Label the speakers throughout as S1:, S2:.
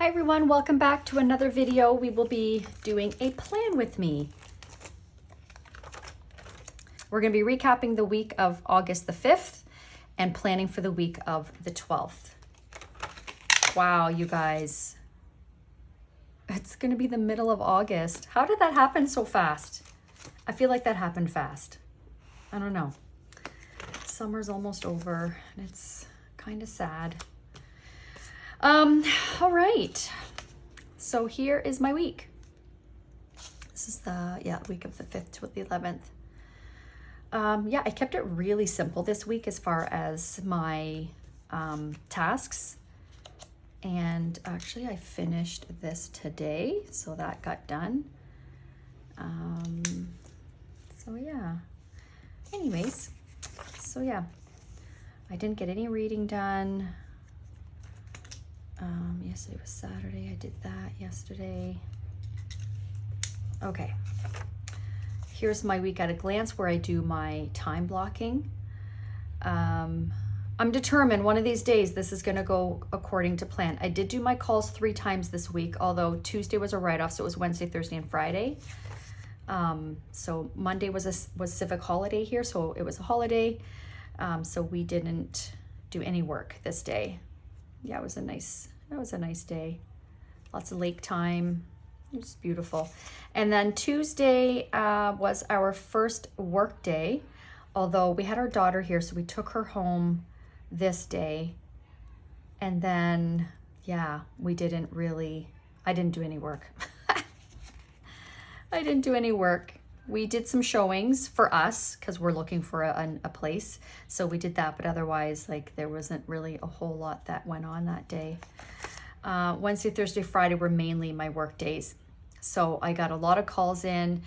S1: Hi everyone, welcome back to another video. We will be doing a plan with me. We're going to be recapping the week of August the 5th and planning for the week of the 12th. Wow, you guys. It's going to be the middle of August. How did that happen so fast? I feel like that happened fast. I don't know. Summer's almost over and it's kind of sad. All right. So here is my week. This is the week of the 5th to the 11th. I kept it really simple this week as far as my tasks. And actually I finished this today, so that got done. Anyways, I didn't get any reading done. Yesterday was Saturday. I did that yesterday. Okay. Here's my week at a glance where I do my time blocking. I'm determined one of these days this is going to go according to plan. I did do my calls 3 times this week, although Tuesday was a write-off, so it was Wednesday, Thursday, and Friday. So Monday was civic holiday here, so it was a holiday. So we didn't do any work this day. Yeah, it was a nice day. Lots of lake time. It was beautiful. And then Tuesday was our first work day, although we had our daughter here, so we took her home this day. And then, I didn't do any work. I didn't do any work. We did some showings for us because we're looking for a place. So we did that, but otherwise, there wasn't really a whole lot that went on that day. Wednesday, Thursday, Friday were mainly my work days. So I got a lot of calls in,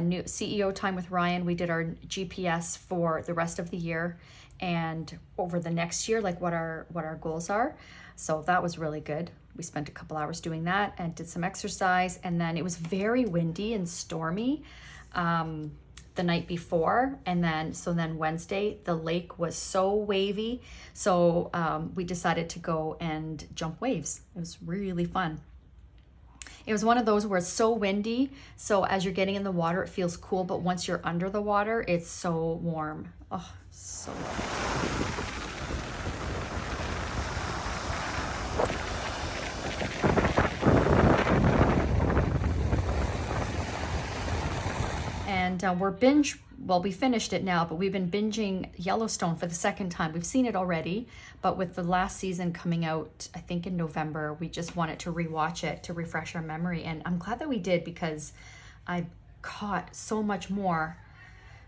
S1: new CEO time with Ryan. We did our GPS for the rest of the year and over the next year, what our goals are. So that was really good. We spent a couple hours doing that and did some exercise. And then it was very windy and stormy the night before, and then Wednesday the lake was so wavy, so we decided to go and jump waves. It was really fun. It was one of those where it's so windy, so as you're getting in the water it feels cool, but once you're under the water it's so warm. Oh, so lovely. And we finished it now, but we've been binging Yellowstone for the second time. We've seen it already, but with the last season coming out, I think in November, we just wanted to rewatch it to refresh our memory. And I'm glad that we did, because I caught so much more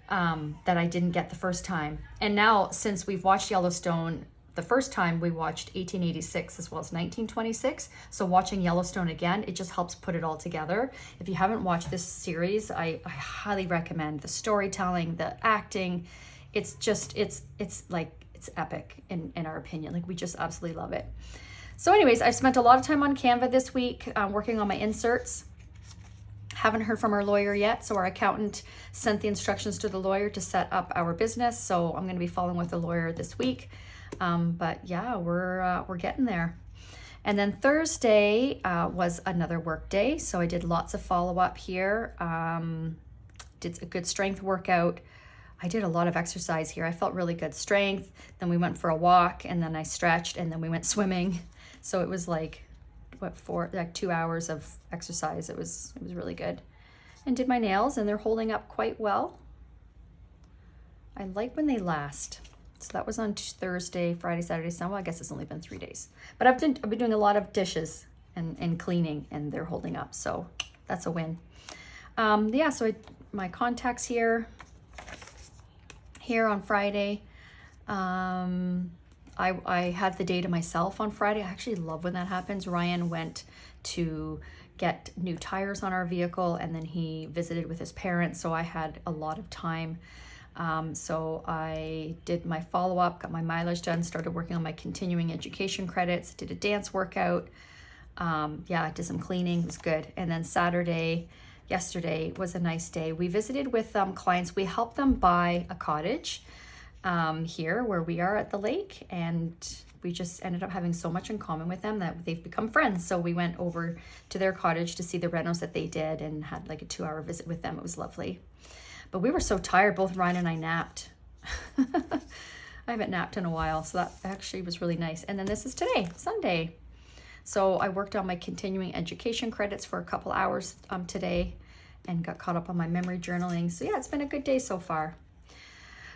S1: that I didn't get the first time. And now, since we've watched Yellowstone, the first time we watched 1886 as well as 1926. So watching Yellowstone again, it just helps put it all together. If you haven't watched this series, I highly recommend the storytelling, the acting. It's epic in our opinion. We just absolutely love it. So anyways, I spent a lot of time on Canva this week working on my inserts. Haven't heard from our lawyer yet, so our accountant sent the instructions to the lawyer to set up our business. So I'm going to be following with the lawyer this week. We're getting there. And then Thursday was another work day, so I did lots of follow-up here. Did a good strength workout. I did a lot of exercise here. I felt really good strength. Then we went for a walk, and then I stretched, and then we went swimming. So it was 2 hours of exercise. It was really good. And did my nails, and they're holding up quite well. I like when they last. So that was on Thursday, Friday, Saturday, Sunday. Well, I guess it's only been 3 days. But I've been doing a lot of dishes and cleaning, and they're holding up. So that's a win. So my contacts here on Friday. I had the day to myself on Friday. I actually love when that happens. Ryan went to get new tires on our vehicle, and then he visited with his parents. So I had a lot of time. So I did my follow-up, got my mileage done, started working on my continuing education credits, did a dance workout. I did some cleaning, it was good. And then yesterday was a nice day. We visited with clients. We helped them buy a cottage. here where we are at the lake, and we just ended up having so much in common with them that they've become friends. So we went over to their cottage to see the renos that they did and had like a 2-hour visit with them. It was lovely. But we were so tired, both Ryan and I napped. I haven't napped in a while, so that actually was really nice. And then this is today, Sunday. So I worked on my continuing education credits for a couple hours today and got caught up on my memory journaling. So yeah, it's been a good day so far.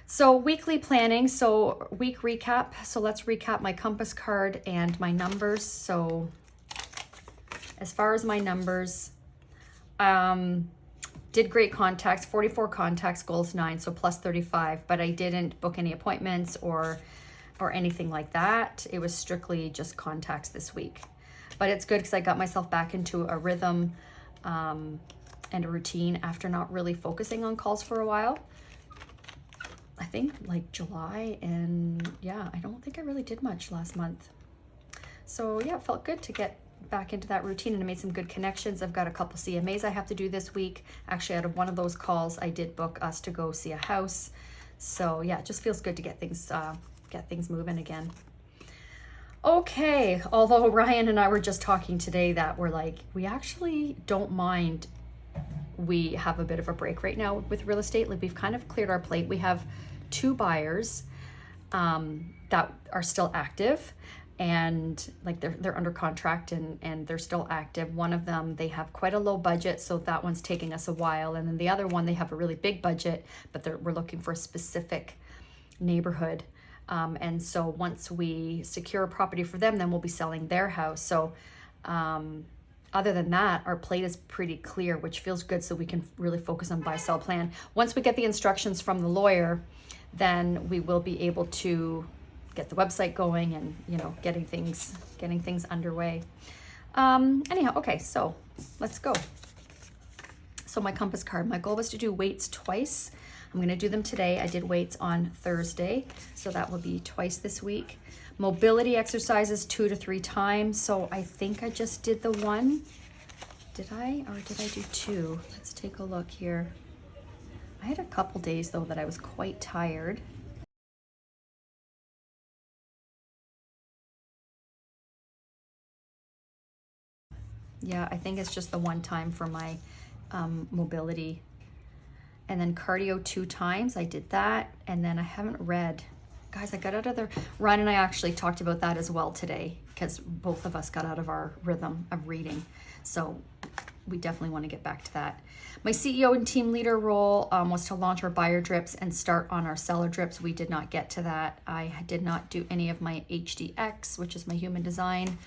S1: So weekly planning, so week recap. So let's recap my compass card and my numbers. So as far as my numbers, did great contacts, 44 contacts, goals 9, so plus 35, but I didn't book any appointments or anything like that. It was strictly just contacts this week. But it's good because I got myself back into a rhythm and a routine after not really focusing on calls for a while. I think like July, and yeah, I don't think I really did much last month. So yeah, it felt good to get back into that routine, and I made some good connections. I've got a couple CMAs I have to do this week. Actually, out of one of those calls, I did book us to go see a house. So yeah, it just feels good to get things moving again. Okay, although Ryan and I were just talking today that we're like, we actually don't mind we have a bit of a break right now with real estate. Like, we've kind of cleared our plate. We have 2 buyers that are still active, and like they're under contract and they're still active. One of them, they have quite a low budget, so that one's taking us a while. And then the other one, they have a really big budget, but we're looking for a specific neighborhood. And so once we secure a property for them, then we'll be selling their house. So other than that, our plate is pretty clear, which feels good, so we can really focus on buy-sell plan. Once we get the instructions from the lawyer, then we will be able to get the website going and, you know, getting things underway. Anyhow, okay, so let's go. So my compass card, my goal was to do weights twice. I'm going to do them today. I did weights on Thursday, so that will be twice this week. Mobility exercises 2 to 3 times. So I think I just did the 1. Did I? Or did I do 2? Let's take a look here. I had a couple days though that I was quite tired. Yeah, I think it's just the 1 time for my mobility. And then cardio 2 times. I did that. And then I haven't read. Guys, I got out of there. Ryan and I actually talked about that as well today, because both of us got out of our rhythm of reading. So we definitely want to get back to that. My CEO and team leader role was to launch our buyer drips and start on our seller drips. We did not get to that. I did not do any of my HDX, which is my human design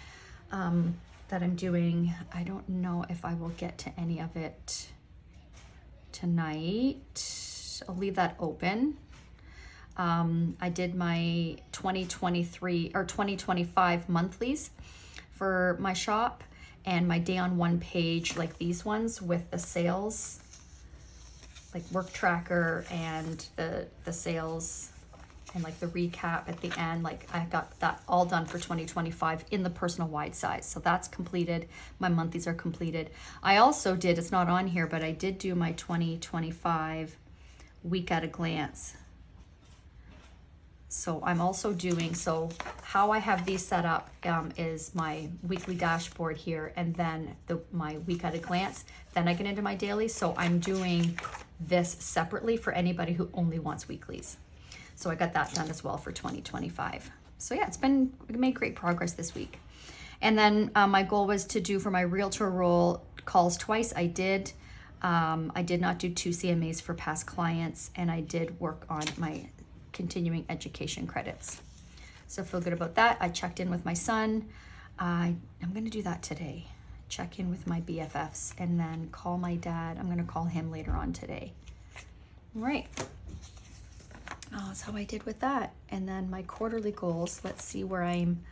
S1: that I'm doing. I don't know if I will get to any of it tonight. I'll leave that open. I did my 2023 or 2025 monthlies for my shop, and my day on one page, like these ones with the sales, like work tracker and the sales and like the recap at the end. Like, I got that all done for 2025 in the personal wide size. So that's completed. My monthlies are completed. I also did, it's not on here, but I did do my 2025 week at a glance. So I'm also doing, so how I have these set up is my weekly dashboard here, and then my week at a glance. Then I get into my daily. So I'm doing this separately for anybody who only wants weeklies. So I got that done as well for 2025. So yeah, we made great progress this week. And then my goal was to do for my realtor role calls twice. I did not do 2 CMAs for past clients, and I did work on my continuing education credits. So I feel good about that. I checked in with my son. I'm going to do that today. Check in with my BFFs and then call my dad. I'm going to call him later on today. All right. Oh, that's how I did with that. And then my quarterly goals. Let's see where I'm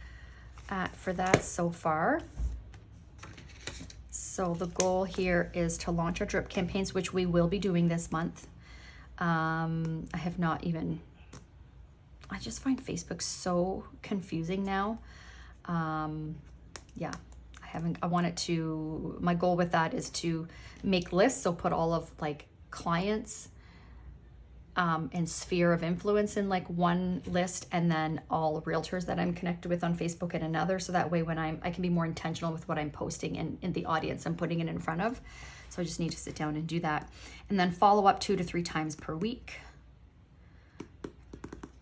S1: at for that so far. So the goal here is to launch our drip campaigns, which we will be doing this month. I have not even... I just find Facebook so confusing now. Yeah, my goal with that is to make lists. So put all of like clients' and sphere of influence in like one list, and then all realtors that I'm connected with on Facebook in another. So that way when I can be more intentional with what I'm posting and in the audience I'm putting it in front of. So I just need to sit down and do that. And then follow up 2 to 3 times per week.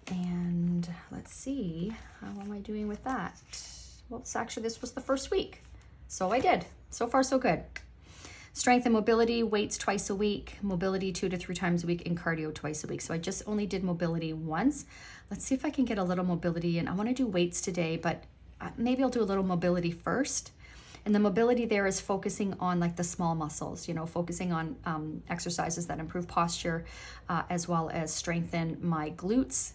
S1: And let's see, how am I doing with that? Well, this was the first week. So I did. So far, so good. Strength and mobility, weights twice a week, mobility 2 to 3 times a week, and cardio twice a week. So I just only did mobility once. Let's see if I can get a little mobility in. I want to do weights today, but maybe I'll do a little mobility first. And the mobility there is focusing on like the small muscles, you know, focusing on exercises that improve posture, as well as strengthen my glutes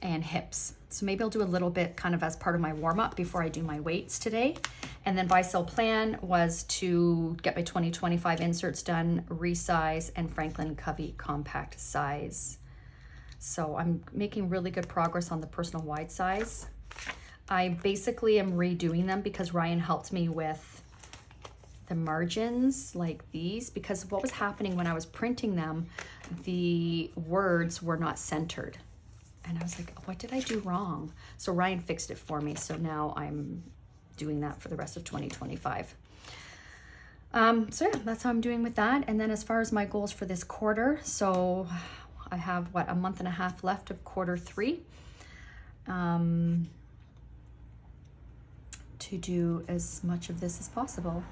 S1: and hips. So maybe I'll do a little bit kind of as part of my warm-up before I do my weights today. And then buy-sell plan was to get my 2025 inserts done, resize, and Franklin Covey compact size. So I'm making really good progress on the personal wide size. I basically am redoing them because Ryan helped me with the margins like these, because what was happening when I was printing them, the words were not centered. And I was like, what did I do wrong? So Ryan fixed it for me. So now I'm doing that for the rest of 2025. So yeah, that's how I'm doing with that. And then as far as my goals for this quarter, so I have a month and a half left of quarter 3. To do as much of this as possible.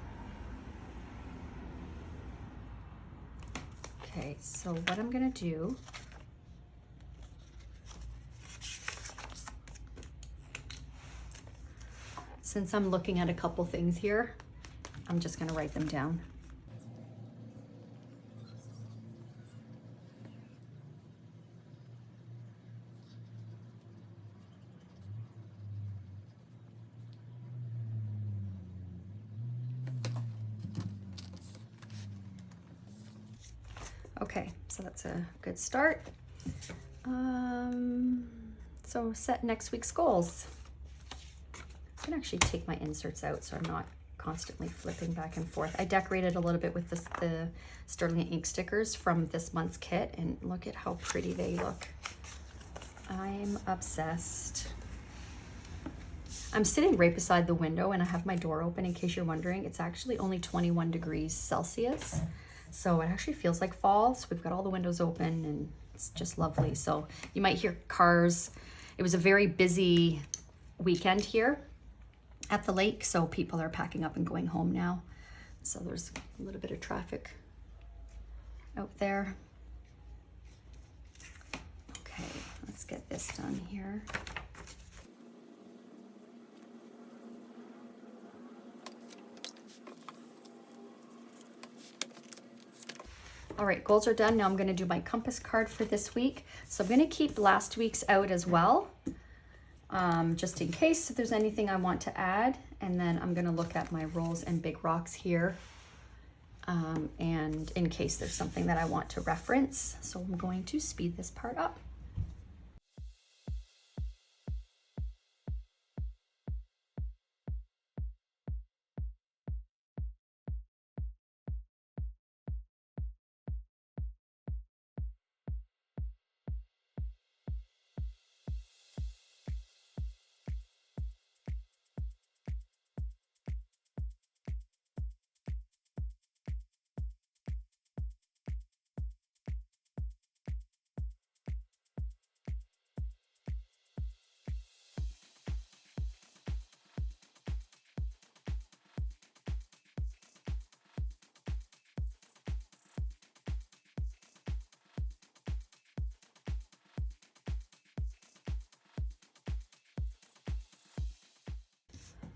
S1: Okay, so what I'm gonna do, since I'm looking at a couple things here, I'm just gonna write them down. Okay, so that's a good start. So set next week's goals. I can actually take my inserts out so I'm not constantly flipping back and forth. I decorated a little bit with the Sterling ink stickers from this month's kit, and look at how pretty they look. I'm obsessed. I'm sitting right beside the window and I have my door open. In case you're wondering, it's actually only 21 degrees Celsius. So it actually feels like fall. So we've got all the windows open and it's just lovely. So you might hear cars. It was a very busy weekend here at the lake. So people are packing up and going home now. So there's a little bit of traffic out there. Okay, let's get this done here. All right, goals are done. Now I'm gonna do my compass card for this week. So I'm gonna keep last week's out as well, just in case if there's anything I want to add. And then I'm gonna look at my rolls and big rocks here, and in case there's something that I want to reference. So I'm going to speed this part up.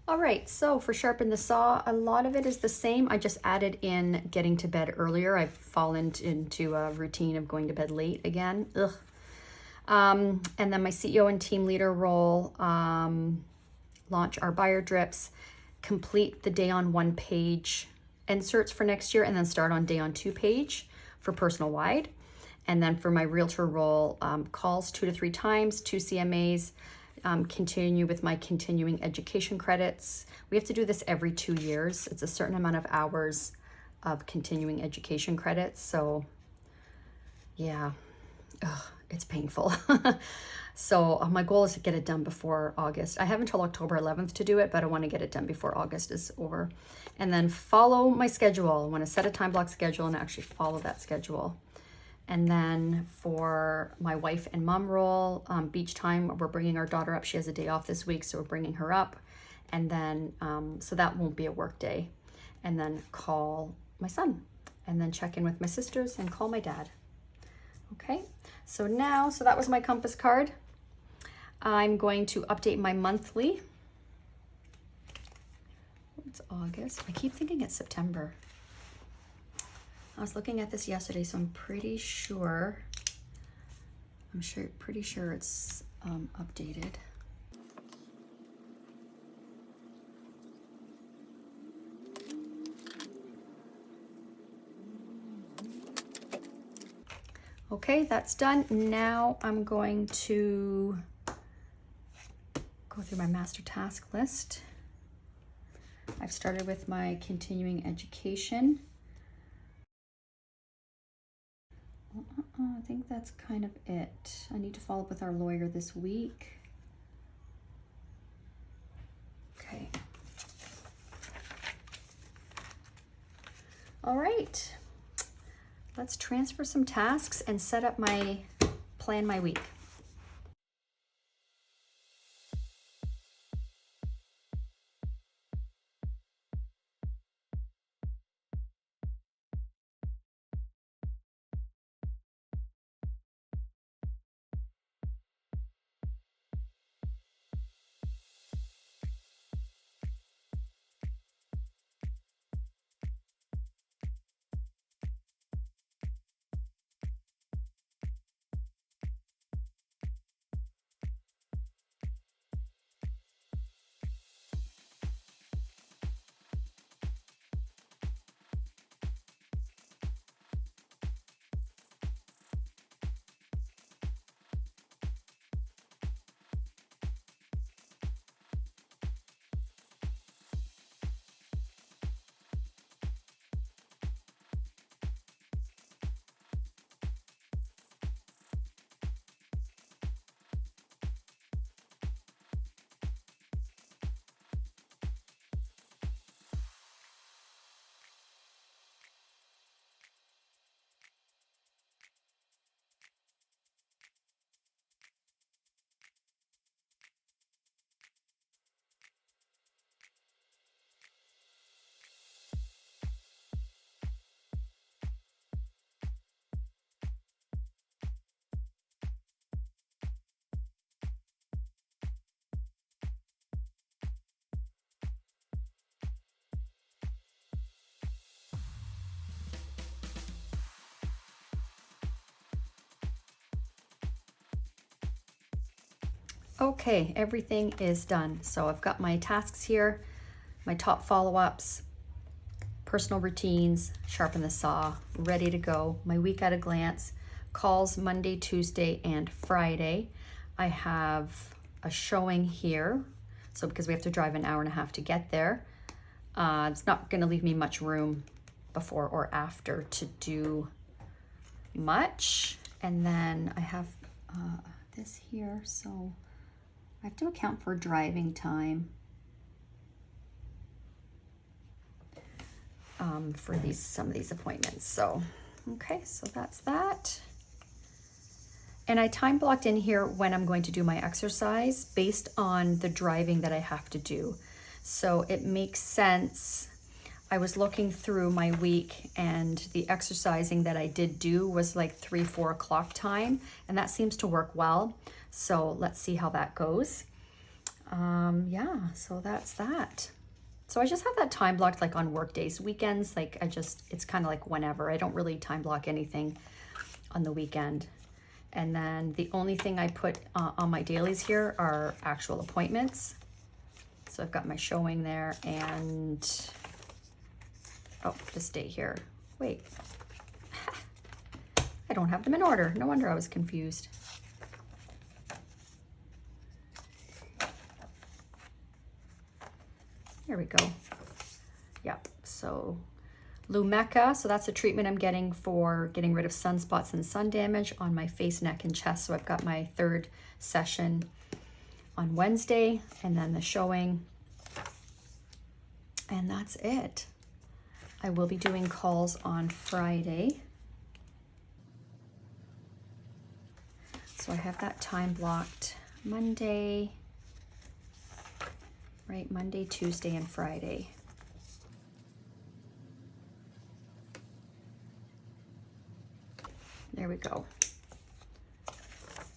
S1: All right, so for sharpen the saw, a lot of it is the same. I just added in getting to bed earlier. I've fallen into a routine of going to bed late again. Ugh. And then my CEO and team leader role, launch our buyer drips, complete the day on 1 page inserts for next year, and then start on day on 2 page for personal wide. And then for my realtor role, calls 2 to 3 times, 2 CMAs, continue with my continuing education credits. We have to do this every 2 years. It's a certain amount of hours of continuing education credits. So yeah, it's painful. So my goal is to get it done before August. I have until October 11th to do it, but I want to get it done before August is over. And then follow my schedule. I want to set a time block schedule and actually follow that schedule. And then for my wife and mom role, beach time, we're bringing our daughter up. She has a day off this week, so we're bringing her up. And then, so that won't be a work day. And then call my son. And then check in with my sisters and call my dad. Okay, so now, so that was my compass card. I'm going to update my monthly. It's August. I keep thinking it's September. I was looking at this yesterday, so I'm pretty sure it's updated. Okay, that's done. Now I'm going to go through my master task list. I've started with my continuing education. I think that's kind of it. I need to follow up with our lawyer this week. Okay. All right. Let's transfer some tasks and set up plan my week. Okay, everything is done. So I've got my tasks here, my top follow-ups, personal routines, sharpen the saw, ready to go. My week at a glance, calls Monday, Tuesday, and Friday. I have a showing here. So because we have to drive an hour and a half to get there, it's not gonna leave me much room before or after to do much. And then I have this here, so I have to account for driving time for some of these appointments. So, okay, so that's that. And I time blocked in here when I'm going to do my exercise based on the driving that I have to do. So it makes sense. I was looking through my week and the exercising that I did do was like 3-4 o'clock time, and that seems to work well. So let's see how that goes. Yeah, so that's that. So I just have that time blocked like on work days. Weekends, like it's kind of like whenever. I don't really time block anything on the weekend. And then the only thing I put on my dailies here are actual appointments. So I've got my showing there and, oh, this date here. Wait, I don't have them in order. No wonder I was confused. There we go. Yeah, so Lumeka, so that's a treatment I'm getting for getting rid of sunspots and sun damage on my face, neck, and chest. So I've got my 3rd session on Wednesday, and then the showing, and that's it. I will be doing calls on Friday. So I have that time blocked Monday, right? Monday, Tuesday, and Friday. There we go.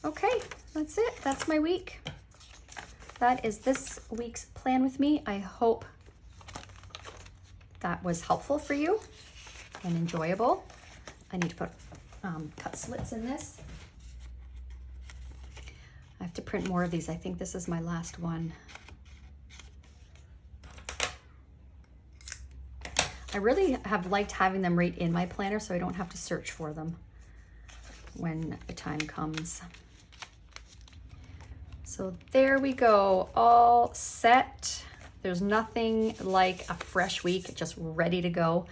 S1: Okay, that's it. That's my week. That is this week's plan with me. I hope that was helpful for you and enjoyable. I need to put cut slits in this. I have to print more of these. I think this is my last one. I really have liked having them right in my planner so I don't have to search for them when the time comes. So there we go, all set. There's nothing like a fresh week, just ready to go.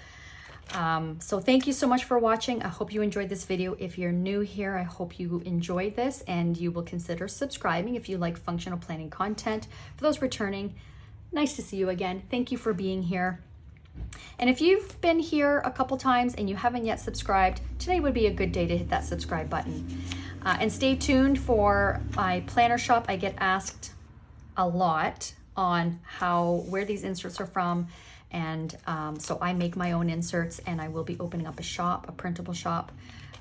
S1: So thank you so much for watching. I hope you enjoyed this video. If you're new here, I hope you enjoyed this and you will consider subscribing if you like functional planning content. For those returning, nice to see you again. Thank you for being here. And if you've been here a couple times and you haven't yet subscribed, today would be a good day to hit that subscribe button. And stay tuned for my planner shop. I get asked a lot on where these inserts are from. And so I make my own inserts, and I will be opening up a shop, a printable shop,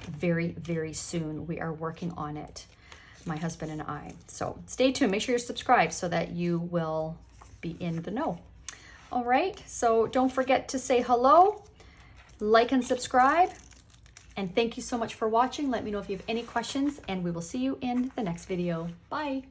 S1: very, very soon. We are working on it, my husband and I. So stay tuned, make sure you're subscribed so that you will be in the know. All right, so don't forget to say hello, like and subscribe, and thank you so much for watching. Let me know if you have any questions, and we will see you in the next video. Bye.